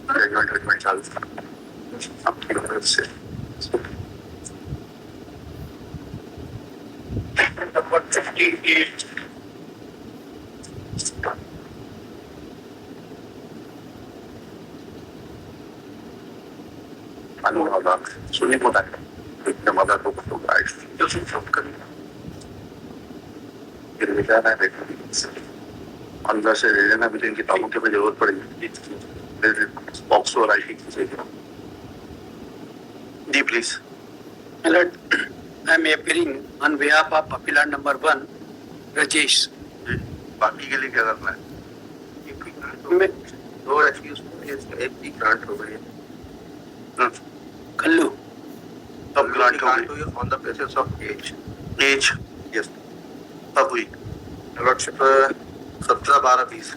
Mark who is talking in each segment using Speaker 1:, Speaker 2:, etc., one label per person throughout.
Speaker 1: Judgement चलता आपकी तरफ से। नंबर 58 अनुराधा सुनी को मदर को गाइड जो सब करें फिर विचार है अंदर से ले लेना भी किताबों की जरूरत पड़ेगी बॉक्स और आई जी please.
Speaker 2: Alert, I am appearing on behalf of appellant number 1, Rajesh.
Speaker 1: बाकी के लिए क्या करना है? दो एक्सक्यूज एक भी ग्रांट हो गई है
Speaker 2: कल्लू
Speaker 1: तब ग्रांट हो गई on the basis of age yes तब हुई lordship 17 12 20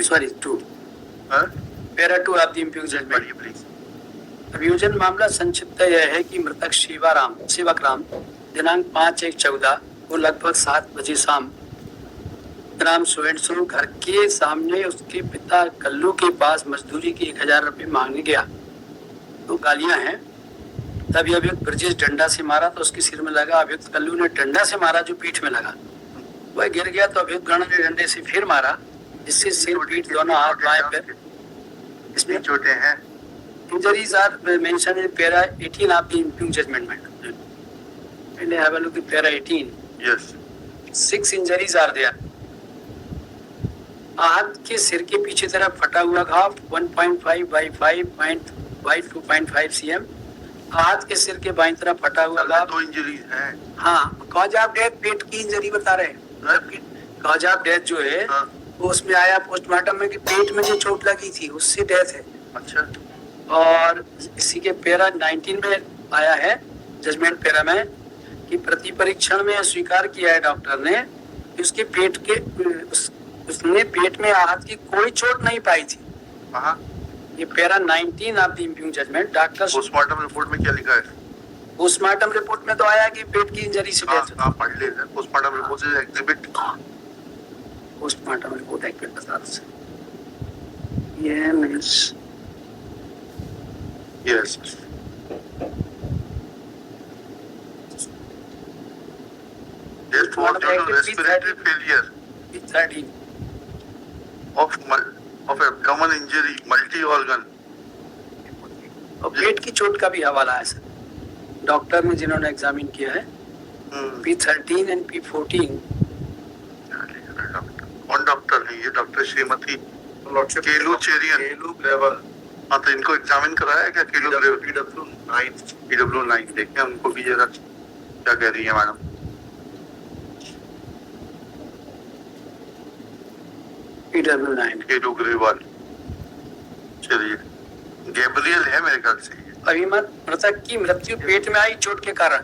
Speaker 2: sorry 2 para 2 of the इम्प्यूज जजमेंट।
Speaker 1: प्लीज।
Speaker 2: अभियोजन मामला संक्षिप्त यह है कि मृतक सेवक राम दिनांक 5/1/14 को लगभग 7 बजे शाम ग्राम सुवेंटसुर घर के सामने उसके पिता कल्लू के पास मजदूरी के 1000 रुपये मांगने गया। तो गालियां हैं। तभी अभियुक्त ब्रजेश डंडा से मारा तो उसके सिर में लगा। अभियुक्त कल्लू ने डंडा से मारा जो पीठ में लगा, वह गिर गया। तो अभियुक्त गण ने डंडे से फिर मारा जिससे सिर पीठ दोनों हाथ बाएं पैर
Speaker 1: इसमें चोटें हैं।
Speaker 2: Injuries are mentioned in para 18 of the impugned judgment matter. And I have a look at para 18.
Speaker 1: Yes.
Speaker 2: 6 injuries are there. आहत के सिर के पीछे तरफ फटा हुआ घाव 1.5 by 2.5 cm। आहत के सिर के बाईं तरफ फटा हुआ घाव।
Speaker 1: 2 इंजरीज हैं।
Speaker 2: हाँ, कॉज ऑफ डेथ पेट की इंजरी बता रहे हैं। कॉज ऑफ डेथ जो है वो उसमें आया पोस्टमार्टम में कि पेट में जो चोट लगी थी उससे डेथ है।
Speaker 1: अच्छा।
Speaker 2: और इसी के पैरा 19 में आया है जजमेंट पैरा में कि प्रति परीक्षण में स्वीकार किया है डॉक्टर ने कि उसके पेट के उसने पेट में आहत की कोई चोट नहीं पाई थी। ये para 19 of the impugned judgment. Doctor
Speaker 1: postmortem report में क्या लिखा है?
Speaker 2: पोस्टमार्टम रिपोर्ट में तो आया कि पेट की इंजरी से डेथ।
Speaker 1: आप पढ़ ले पोस्टमार्टम रिपोर्ट से एग्जिबिट।
Speaker 2: पोस्टमार्टम रिपोर्ट एक्ट बता रहे ये means
Speaker 1: Yes. Death was due to respiratory failure
Speaker 2: P13
Speaker 1: of abdomen injury, multi-organ.
Speaker 2: और पेट की चोट का भी हवाला है सर डॉक्टर ने जिन्होंने एग्जामिन किया है। P13 एंड P14
Speaker 1: कौन डॉक्टर है ये? डॉक्टर श्रीमती केलू चेरियन। हाँ तो इनको एग्जामिन कराया है क्या? PW9 देखते हैं उनको भी जरा क्या कह रही है मैडम।
Speaker 2: PW9
Speaker 1: केलू ग्रेवाल। चलिए गैब्रियल है मेरे ख्याल से।
Speaker 2: अभी मृतक की मृत्यु पेट में आई चोट के कारण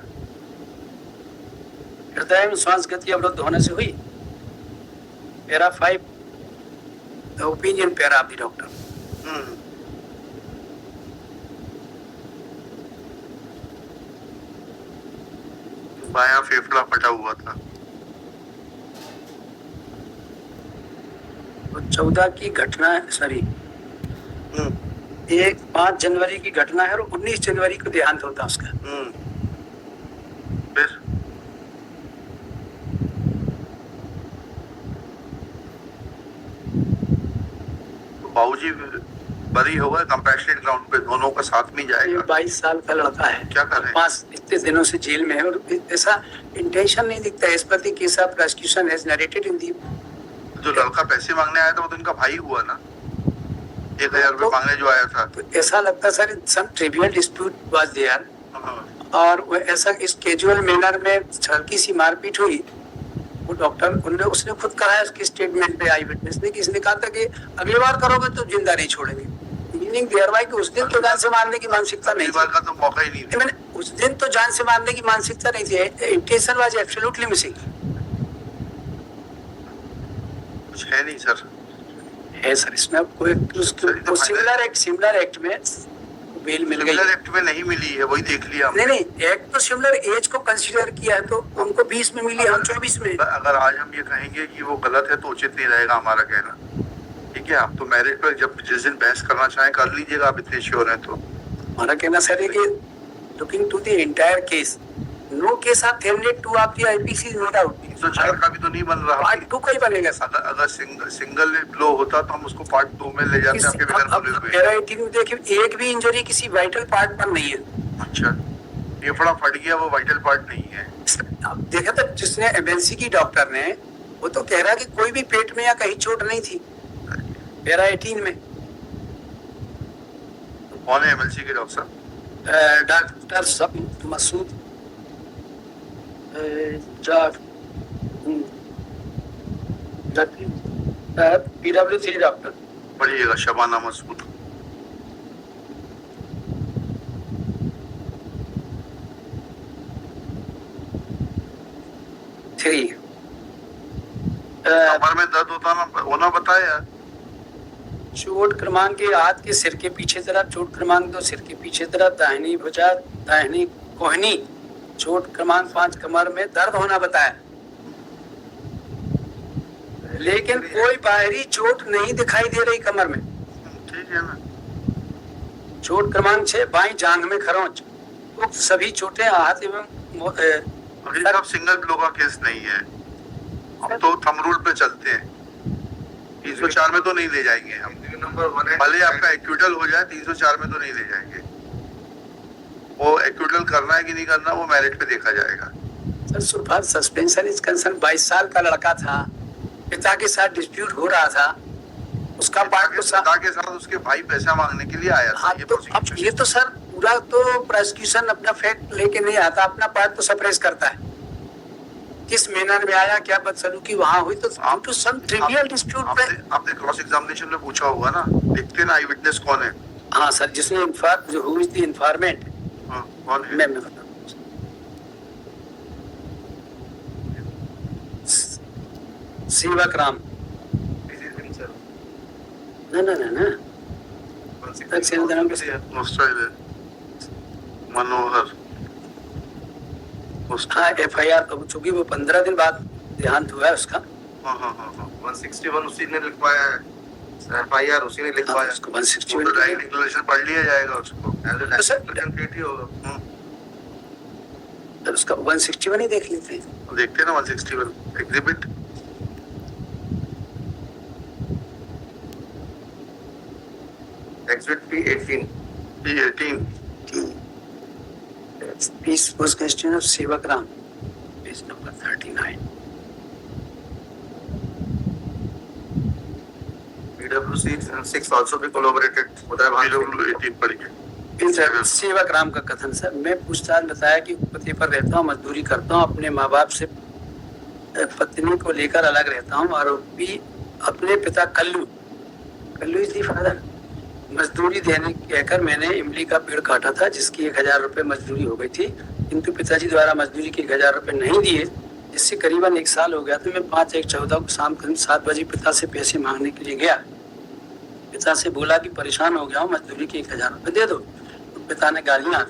Speaker 2: हृदय में श्वास गति अवरुद्ध होने से हुई। Para 5 the opinion para of the doctor.
Speaker 1: बायां फेफड़ा फटा हुआ था।
Speaker 2: 14 की घटना है सॉरी 5 जनवरी की घटना है और 19 जनवरी को देहांत होता उसका।
Speaker 1: फिर बाबूजी बरी होगा कंपैशनेट ग्राउंड पे दोनों का साथ में जाएगा।
Speaker 2: 22 साल का लड़का है।
Speaker 1: क्या कर रहे हैं?
Speaker 2: 5 इतने दिनों से जेल में है और ऐसा इंटेंशन नहीं दिखता है। इस पर case of prosecution has narrated in the.
Speaker 1: जो लड़का पैसे मांगने आया था वो तो इनका भाई हुआ ना? 1000 रुपए मांगने जो आया था।
Speaker 2: तो ऐसा लगता है sir some trivial dispute was there और वो ऐसा इस कैजुअल मैनर में हल्की सी मारपीट हुई। वो डॉक्टर उसने खुद कहा है उसके स्टेटमेंट पे आई विटनेस ने कि इसने कहा था कि अगली बार करोगे तो जिंदा नहीं छोड़ेंगे। ये मीनिंग देयर बाय कि उस दिन तो जान से मारने की मानसिकता नहीं
Speaker 1: अगली बार
Speaker 2: थी।
Speaker 1: का तो मौका ही नहीं
Speaker 2: मैंने उस दिन तो जान से मारने की मानसिकता नहीं थी। Intention was absolutely missing.
Speaker 1: कुछ है नहीं सर।
Speaker 2: है सर, इसमें अब कोई सिमिलर एक्ट में बेल मिल गई।
Speaker 1: सिमिलर एक्ट में नहीं मिली है, वही देख लिया
Speaker 2: नहीं
Speaker 1: हमने।
Speaker 2: नहीं, एक्ट तो सिमिलर एज को कंसीडर किया है, तो उनको 20 में मिली, हम 24 में।
Speaker 1: अगर आज हम ये कहेंगे कि वो गलत है तो उचित नहीं रहेगा हमारा कहना। ठीक है, आप तो मैरिट पर जब जिस दिन बहस करना चाहें कर लीजिएगा, आप इतने श्योर हैं तो।
Speaker 2: हमारा कहना सर है कि looking to the entire case, no case are terminate to of the IPC, no doubt.
Speaker 1: 304 का भी तो नहीं बन रहा।
Speaker 2: पार्ट 2 का ही बनेगा सर।
Speaker 1: अगर सिंगल लो होता तो हम उसको पार्ट 2 में ले जाते आपके बिना बोले हुए।
Speaker 2: मेरा 18 में देखिए, एक भी इंजरी किसी वाइटल पार्ट पर नहीं है।
Speaker 1: अच्छा, फेफड़ा फट गया, वो वाइटल पार्ट नहीं है।
Speaker 2: अब देखा था जिसने एमएलसी की डॉक्टर ने, वो तो कह रहा कि कोई भी पेट में या कहीं चोट नहीं थी मेरा 18 में।
Speaker 1: कौन है एमएलसी के डॉक्टर साहब?
Speaker 2: डॉक्टर सब मसूद PW3 डॉक्टर।
Speaker 1: पढ़िएगा, शबाना मसूद। कमर में दर्द होना बताया।
Speaker 2: चोट क्रमांक के हाथ के सिर के पीछे तरफ, चोट क्रमांक 2 सिर के पीछे तरफ, दाहिनी भुजा, दाहिनी कोहनी। चोट क्रमांक 5 कमर में दर्द होना बताया, लेकिन कोई बाहरी चोट नहीं दिखाई दे रही कमर में।
Speaker 1: ठीक है ना।
Speaker 2: चोट क्रमांक 6 बाईं जांघ में खरोंच। उक्त सभी चोटें हाथ एवं
Speaker 1: अभी तक सिंगल ब्लो का केस नहीं है, हम तो थंब रूल पे चलते हैं। 304 में तो नहीं ले जाएंगे हम। भले आपका एक्यूटल हो जाए, 304 में तो नहीं ले जाएंगे। वो एक्यूटल करना है कि नहीं करना, वो मेरिट पे देखा जाएगा।
Speaker 2: Sir, so far suspension is concern, 22 साल का लड़का था, पिता के साथ डिस्प्यूट हो रहा था, उसका पार्ट तो
Speaker 1: पिता के साथ उसके भाई पैसा मांगने के लिए आया था।
Speaker 2: हाँ, तो अब ये तो सर पूरा तो प्रोसिक्यूशन अपना फैक्ट लेके नहीं आता, अपना पार्ट तो सप्रेस करता है। किस मैनर में आया, क्या बदसलूकी वहां हुई, तो आप तो सम ट्रिवियल डिस्प्यूट पे
Speaker 1: आपने क्रॉस एग्जामिनेशन में पूछा होगा ना, देखते ना आई विटनेस कौन है।
Speaker 2: हाँ सर, जिसने जो हु इज द इन्फॉर्मेंट,
Speaker 1: कौन है?
Speaker 2: मैं बताऊं। सेवक राम। ना
Speaker 1: मनोहर।
Speaker 2: हाँ, FIR तो चूंकि वो 15 दिन बाद देहांत हुआ है उसका।
Speaker 1: 161 उसी ने लिखवाया है, FIR उसी ने लिखवाया।
Speaker 2: उसको 161
Speaker 1: तो राइट डिक्लेरेशन पढ़ लिया जाएगा उसको।
Speaker 2: तो उसका 161 ही देख लेते हैं।
Speaker 1: देखते हैं ना 161 exhibit. Exhibit P18 P18
Speaker 2: Peace was question of Sevak Ram, page number 39.
Speaker 1: PWC 6 also be collaborated होता है। PW18 पढ़िए।
Speaker 2: सेवक राम का कथन सर, मैं पूछताछ बताया कि पति पर रहता हूँ, मजदूरी करता हूँ, अपने माँ बाप से पत्नी को लेकर अलग रहता हूँ। आरोपी अपने पिता कल्लू इज दी फादर मजदूरी देने कहकर मैंने इमली का पेड़ काटा था, जिसकी 1000 रुपए मजदूरी हो गई थी, किंतु पिताजी द्वारा मजदूरी के 1000 रुपए नहीं दिए, जिससे करीबन 1 साल हो गया। तो मैं 5/1/14 को शाम करीब 7 बजे पिता से पैसे मांगने के लिए गया। पिता से बोला कि परेशान हो गया हूँ, मजदूरी के 1000 रुपए दे दो। तो पिता ने गालियां।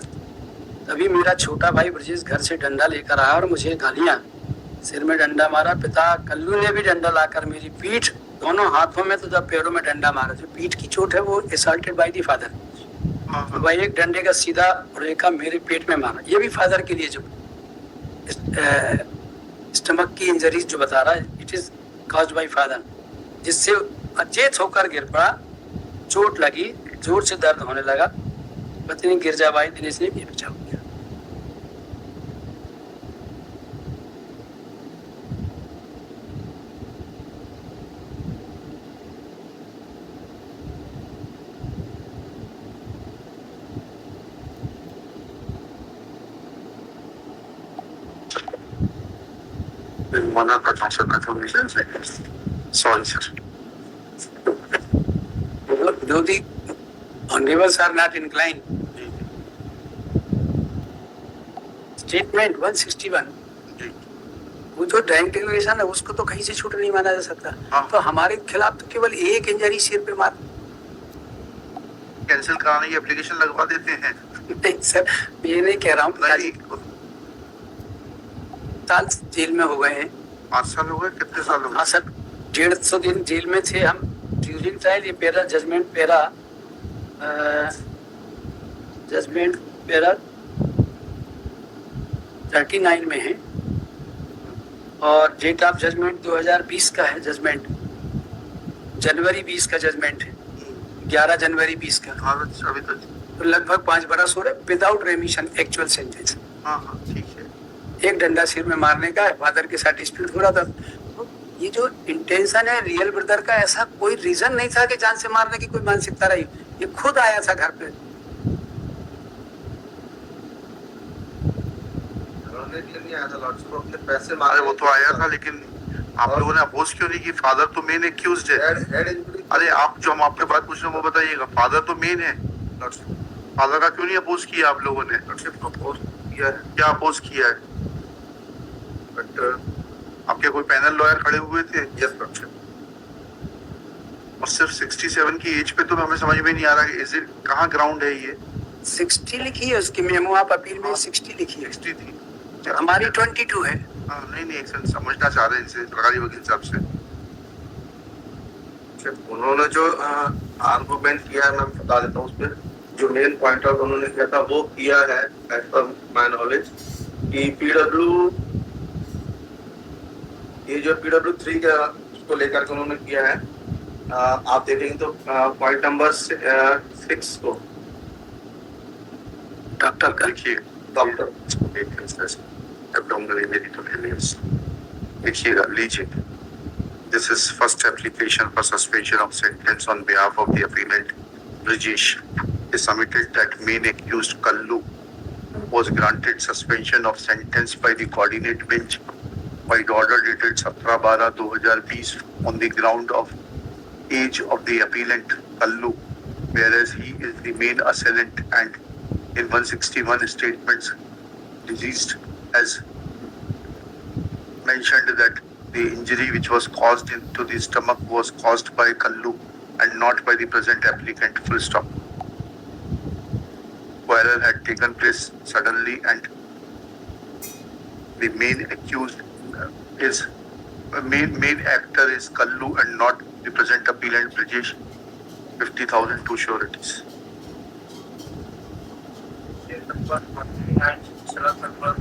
Speaker 2: तभी मेरा छोटा भाई ब्रजेश घर से डंडा लेकर आया और मुझे गालियां, सिर में डंडा मारा। पिता कल्लू ने भी डंडा लाकर मेरी पीठ, दोनों हाथों में तथा पैरों में डंडा मारा। जो पीठ की चोट है वो असॉल्टेड बाय द फादर। भाई एक डंडे का सीधा रेखा मेरे पेट में मारा। ये भी फादर के लिए जो स्टमक की इंजरीज जो बता रहा है, it is caused by father, जिससे अचेत होकर गिर पड़ा, चोट लगी, जोर से दर्द होने लगा। पत्नी गिरजाबाई दिनेश ने भी बचाव किया।
Speaker 1: मना करता हूँ सॉरी सर।
Speaker 2: विरोधी On rivers are not inclined.
Speaker 1: जी
Speaker 2: Statement 161.
Speaker 1: जी
Speaker 2: वो जो ड्राइंग डिक्लेरेशन है उसको तो कहीं से छूट नहीं माना जा सकता।
Speaker 1: हाँ।
Speaker 2: तो हमारे खिलाफ तो केवल एक इंजरी सिर पे मार।
Speaker 1: कैंसिल कराने की एप्लीकेशन लगवा देते हैं।
Speaker 2: नहीं सर, ये नहीं कह रहा हूँ।
Speaker 1: नहीं,
Speaker 2: साल जेल में हो गए हैं।
Speaker 1: 5 साल हो गए, कितने साल हो
Speaker 2: हाँ
Speaker 1: गए?
Speaker 2: सर, 150 दिन जेल में थे हम। ड्यूरिंग ट्रायल ये पेरा जजमेंट पेरा 39 में है और डेट ऑफ जजमेंट 2020 का है। जजमेंट जनवरी 20 का जजमेंट है, 11 जनवरी 20 का।
Speaker 1: हाँ अभी तक।
Speaker 2: तो लगभग 5 बरस हो रहे विदाउट रेमिशन एक्चुअल सेंटेंस।
Speaker 1: हाँ हाँ ठीक है।
Speaker 2: एक डंडा सिर में मारने का फादर के साथ डिस्प्यूट हो रहा था। तो ये जो इंटेंशन है रियल ब्रदर का, ऐसा कोई रीजन नहीं था कि जान से मारने की कोई मानसिकता रही। ये खुद आया था घर पे।
Speaker 1: पैसे मारे वो तो आया था, लेकिन आप लोगों ने अपोज क्यों नहीं की? फादर तो मेन एक्यूज्ड है। अरे आप जो हम आपके बात पूछ रहे हैं वो बताइएगा। फादर तो मेन है, फादर का क्यों नहीं अपोज किया आप लोगों ने? क्या अपोज किया है? बट आपके कोई पैनल लॉयर खड़े हुए थे? Yes doctor. और सिर्फ 67 की एज पे तो हमें समझ में नहीं आ रहा इज इट कहाँ ग्राउंड है ये?
Speaker 2: 60 लिखी है उसकी मेमो ऑफ अपील में, 60 लिखी है।
Speaker 1: 60 थी,
Speaker 2: हमारी 22 है।
Speaker 1: हाँ नहीं एक्शन समझना चाह रहे हैं इनसे सरकारी वकील साहब से।
Speaker 3: उन्होंने जो आर्गुमेंट किया है मैं बता देता हूँ। उसमें जो मेन पॉइंट आउट उन्होंने किया था वो किया है एज पर माय नॉलेज कि पीडब्ल्यू, ये जो पीडब्ल्यू 3 का उसको लेकर के उन्होंने किया है। आप देखेंगे तो पॉइंट नंबर 6 को
Speaker 2: डॉक्टर का
Speaker 1: देखिए
Speaker 3: डॉक्टर
Speaker 1: देखिएगा, लीजिए। This is first application for suspension of sentence on behalf of the appellant Brijesh. He submitted that main accused Kallu was granted suspension of sentence by the coordinate bench by the order dated 17/12/2020 on the ground of age of the appellant Kallu, whereas he is the main assailant, and in 161 statements deceased has mentioned that the injury which was caused into the stomach was caused by Kallu and not by the present applicant, full stop. Quarrel had taken place suddenly and the main accused is main actor is Kallu and not the present appellant Brijesh. 50,000 to sureties.
Speaker 3: Number 29 Sharad number